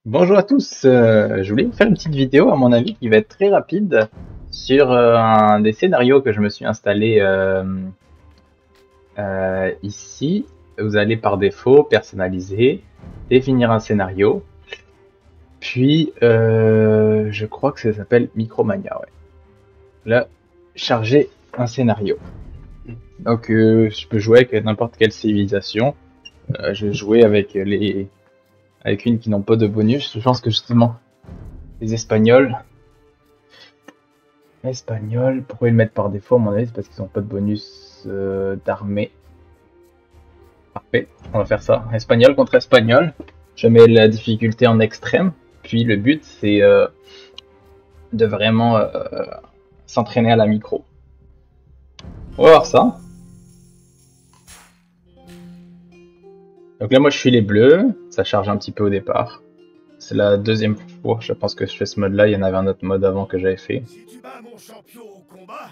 Bonjour à tous, je voulais vous faire une petite vidéo à mon avis qui va être très rapide sur un des scénarios que je me suis installé ici. Vous allez par défaut personnaliser, définir un scénario, puis je crois que ça s'appelle Micromania. Ouais. Là, charger un scénario. Donc je peux jouer avec n'importe quelle civilisation. Je vais jouer avec avec une qui n'ont pas de bonus. Je pense que justement les Espagnols. Espagnol, pourquoi ils le mettent par défaut à mon avis? C'est parce qu'ils n'ont pas de bonus d'armée. Parfait, on va faire ça. Espagnol contre espagnol. Je mets la difficulté en extrême. Puis le but c'est de vraiment s'entraîner à la micro. On va voir ça. Donc là moi je suis les bleus. Ça charge un petit peu au départ. C'est la deuxième fois, je pense que je fais ce mode là. Il y en avait un autre mode avant que j'avais fait. Si tu bats mon champion au combat,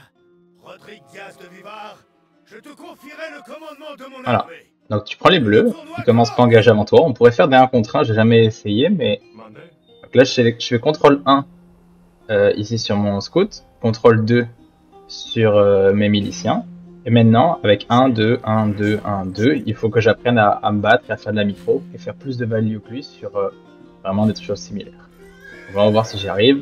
Rodrigue Diaz de Vivar, je te confierai le commandement de mon Voilà. armée. Donc tu prends les bleus. Ils commencent pas engagés avant toi. On pourrait faire des 1 contre 1, j'ai jamais essayé, mais donc là je fais contrôle 1 ici sur mon scout, contrôle 2 sur mes miliciens. Et maintenant, avec 1, 2, 1, 2, 1, 2, il faut que j'apprenne à me battre et à faire de la micro et faire plus de value que lui sur vraiment des choses similaires. On va voir si j'y arrive.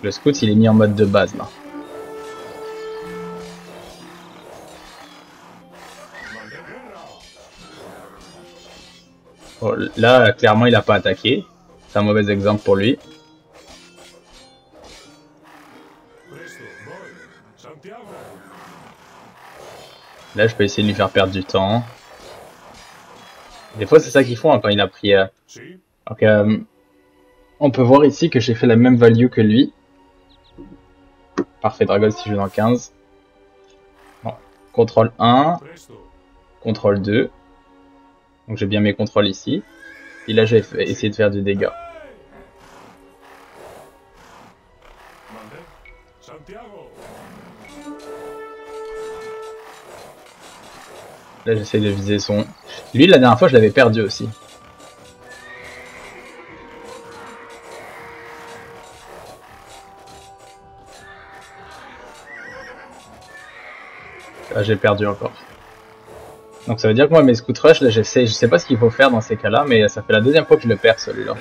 Le scout, il est mis en mode de base là. Bon, là, clairement, il n'a pas attaqué. C'est un mauvais exemple pour lui. Là, je peux essayer de lui faire perdre du temps. Des fois, c'est ça qu'ils font hein, quand il a pris... Donc, on peut voir ici que j'ai fait la même value que lui. Parfait, Dragon si je joue dans 15. Bon. Contrôle 1. Contrôle 2. Donc j'ai bien mes contrôles ici. Et là, j'ai essayé de faire du dégât. Là, j'essaie de viser son... Lui, la dernière fois, je l'avais perdu aussi. Là, j'ai perdu encore. Donc ça veut dire que moi, mes scout rush, là, je sais pas ce qu'il faut faire dans ces cas-là, mais ça fait la deuxième fois que je le perds, celui-là.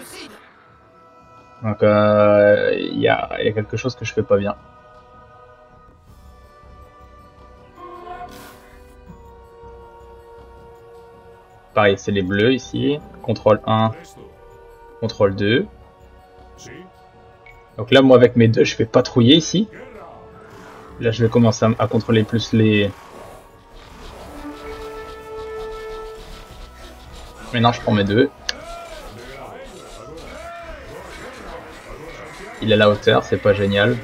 Donc il y a quelque chose que je fais pas bien. Pareil, c'est les bleus ici. Contrôle 1, contrôle 2. Donc là, moi, avec mes deux, je fais patrouiller ici. Là, je vais commencer à contrôler plus les... Maintenant, je prends mes deux. Il est à la hauteur, c'est pas génial.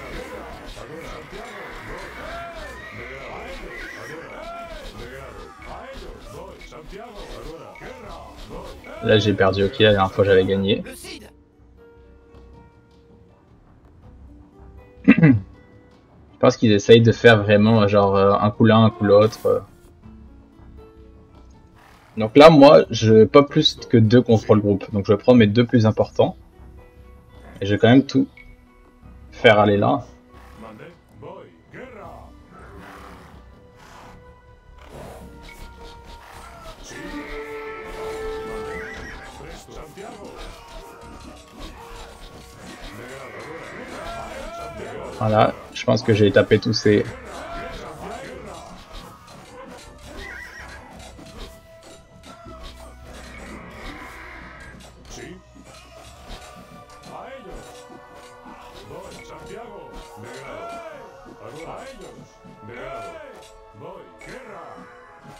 Là, j'ai perdu, ok, la dernière fois, j'avais gagné. Je pense qu'ils essayent de faire vraiment genre un coup l'un, un coup l'autre. Donc là, moi, je pas plus que 2 contrôle groupe. Donc je vais prendre mes 2 plus importants. Et je vais quand même tout faire aller là. Voilà, je pense que j'ai tapé tous ces...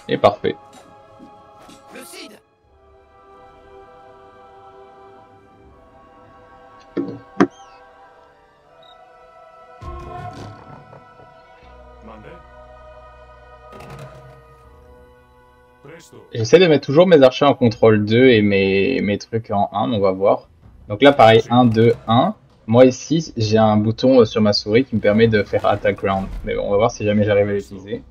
Et parfait. J'essaie de mettre toujours mes archers en contrôle 2 et mes trucs en 1, on va voir. Donc là pareil, 1, 2, 1. Moi ici, j'ai un bouton sur ma souris qui me permet de faire attack ground. Mais bon, on va voir si jamais j'arrive à l'utiliser.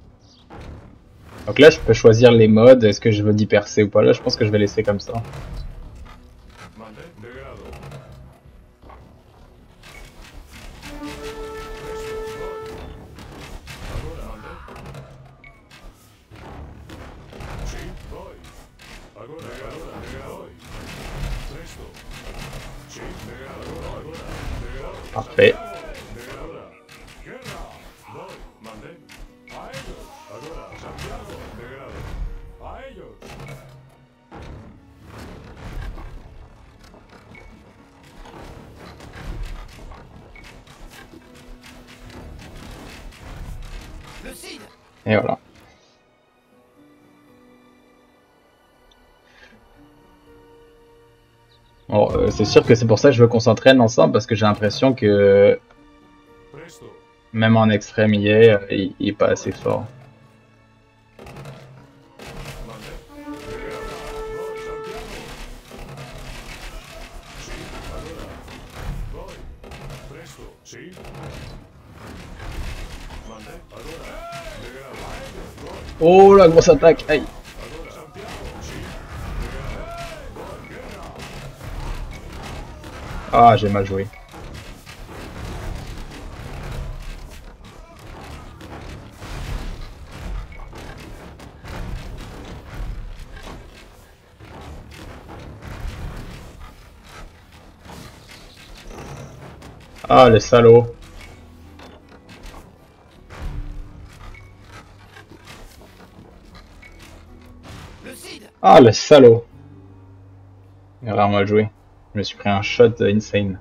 Donc là, je peux choisir les modes. Est-ce que je veux disperser ou pas? Là, je pense que je vais laisser comme ça. Parfait. Le Cid. Et voilà. Bon, c'est sûr que c'est pour ça que je veux qu'on s'entraîne ensemble parce que j'ai l'impression que même en extrême il est pas assez fort. Oh la grosse attaque, aïe. Ah, j'ai mal joué. Ah, le salaud. Le Cid. Ah, le salaud. Il a vraiment mal joué. Je me suis pris un shot insane.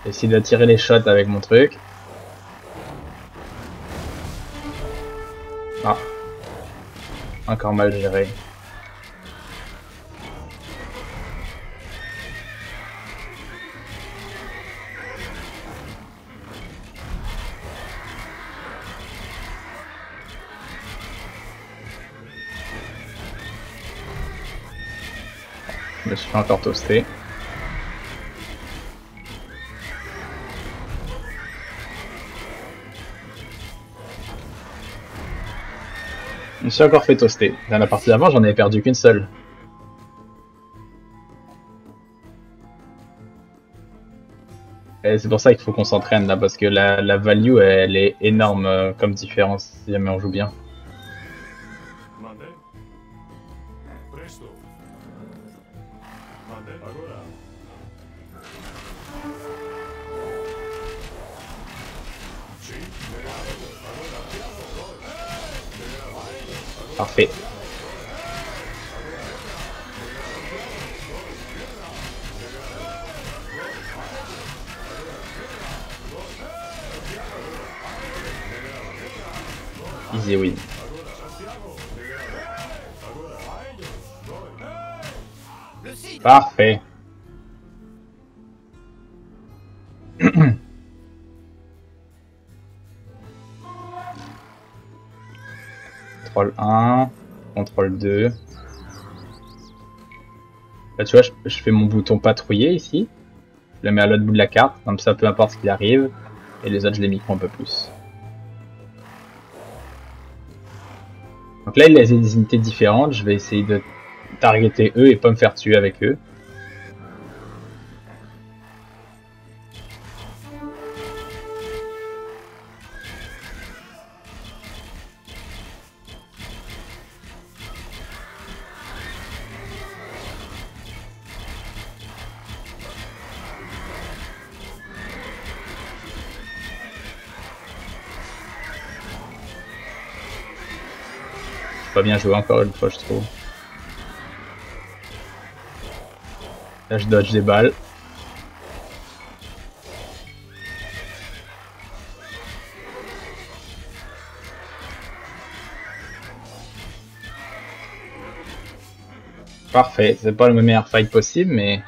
Essayer d'attirer les shots avec mon truc. Ah. Encore mal géré. Je me suis fait encore toaster. Je me suis encore fait toaster. Dans la partie d'avant, j'en avais perdu qu'une seule. Et c'est pour ça qu'il faut qu'on s'entraîne là, parce que la value, elle est énorme comme différence si jamais on joue bien. Parfait. Easy win. Parfait. Contrôle 1, contrôle 2. Là, tu vois, je fais mon bouton patrouiller ici. Je le mets à l'autre bout de la carte, comme ça, peu importe ce qui arrive. Et les autres, je les micro un peu plus. Donc là, il a des unités différentes. Je vais essayer de targeter eux et pas me faire tuer avec eux. Pas bien joué encore une fois, je trouve. Là, je dodge des balles. Parfait, c'est pas le meilleur fight possible, mais...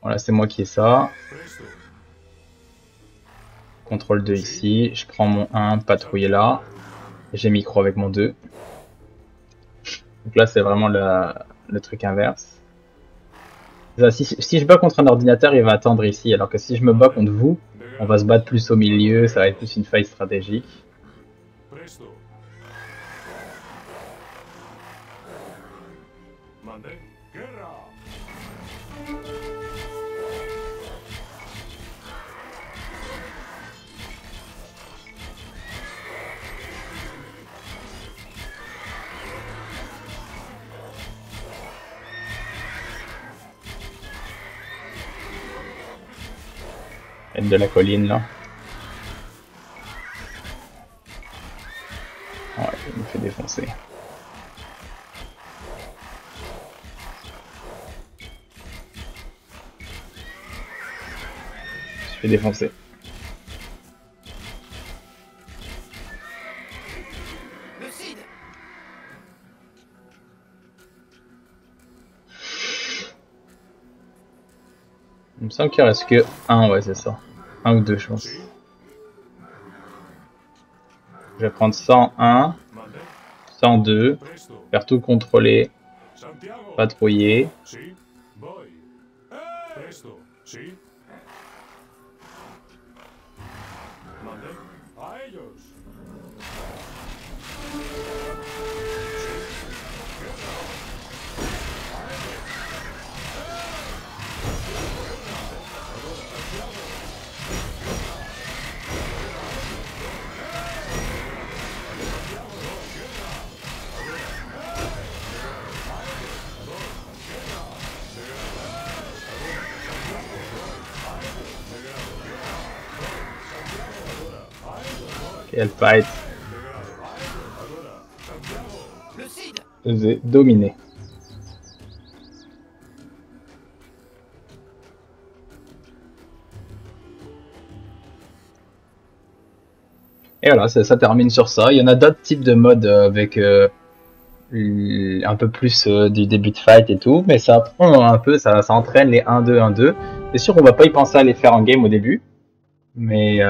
Voilà, c'est moi qui ai ça. Contrôle 2 ici. Je prends mon 1, patrouiller là. J'ai micro avec mon 2. Donc là, c'est vraiment le truc inverse. Si je bats contre un ordinateur, il va attendre ici. Alors que si je me bats contre vous, on va se battre plus au milieu. Ça va être plus une faille stratégique. Aide de la colline là. Ouais, il me fait défoncer. Je fais défoncer. Il me semble qu'il reste que 1, ouais c'est ça. 1 ou 2 je pense. Je vais prendre 101, 102, faire tout contrôler, patrouiller. Quelle fight. Je les ai dominés. Et voilà, ça termine sur ça. Il y en a d'autres types de modes avec un peu plus du début de fight et tout, mais ça prend un peu, ça entraîne les 1-2, 1-2. C'est sûr, on va pas y penser à les faire en game au début, mais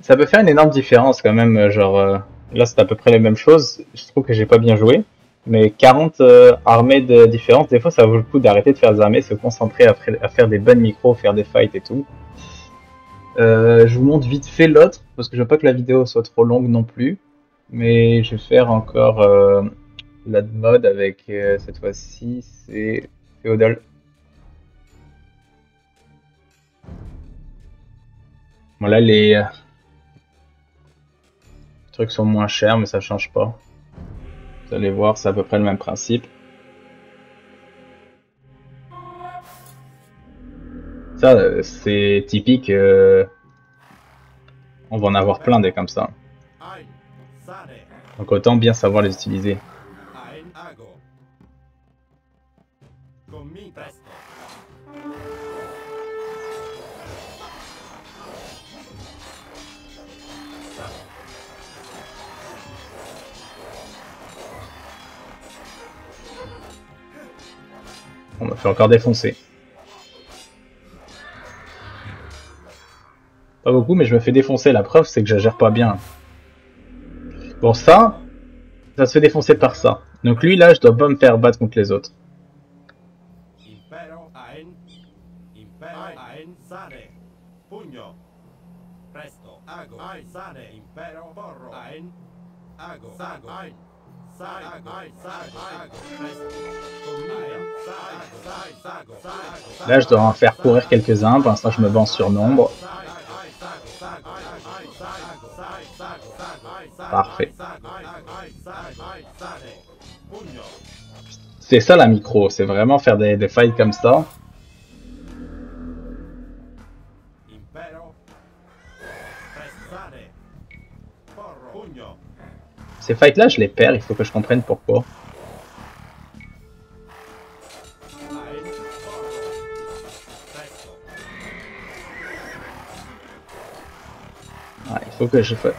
ça peut faire une énorme différence quand même. Genre, là c'est à peu près les mêmes choses. Je trouve que j'ai pas bien joué, mais 40 armées de différentes, des fois ça vaut le coup d'arrêter de faire des armées, se concentrer à faire des bonnes micros, faire des fights et tout. Je vous montre vite fait l'autre, parce que je veux pas que la vidéo soit trop longue non plus. Mais je vais faire encore la mode avec, cette fois-ci, c'est Féodal. Bon là, les trucs sont moins chers, mais ça change pas. Vous allez voir, c'est à peu près le même principe. Ça, c'est typique. On va en avoir plein des comme ça. Donc autant bien savoir les utiliser. On m'a fait encore défoncer. Pas beaucoup, mais je me fais défoncer. La preuve, c'est que je gère pas bien. Bon, ça se fait défoncer par ça. Donc lui, là, je dois pas me faire battre contre les autres. Là, je dois en faire courir quelques-uns. Pour l'instant, je me bats en surnombre. Parfait. C'est ça la micro, c'est vraiment faire des fights comme ça. Ces fights là je les perds, il faut que je comprenne pourquoi. Ah, il faut que je fasse.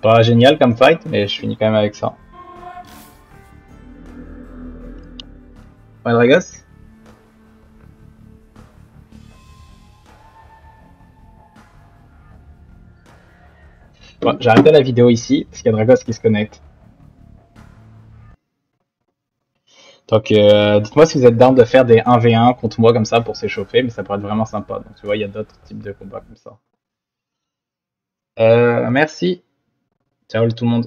Pas génial comme fight, mais je finis quand même avec ça. Ouais, Dragos? Bon, j'ai arrêté la vidéo ici, parce qu'il y a Dragos qui se connecte. Donc, dites-moi si vous êtes down de faire des 1v1 contre moi comme ça pour s'échauffer, mais ça pourrait être vraiment sympa. Donc, tu vois, il y a d'autres types de combats comme ça. Merci. Ciao tout le monde.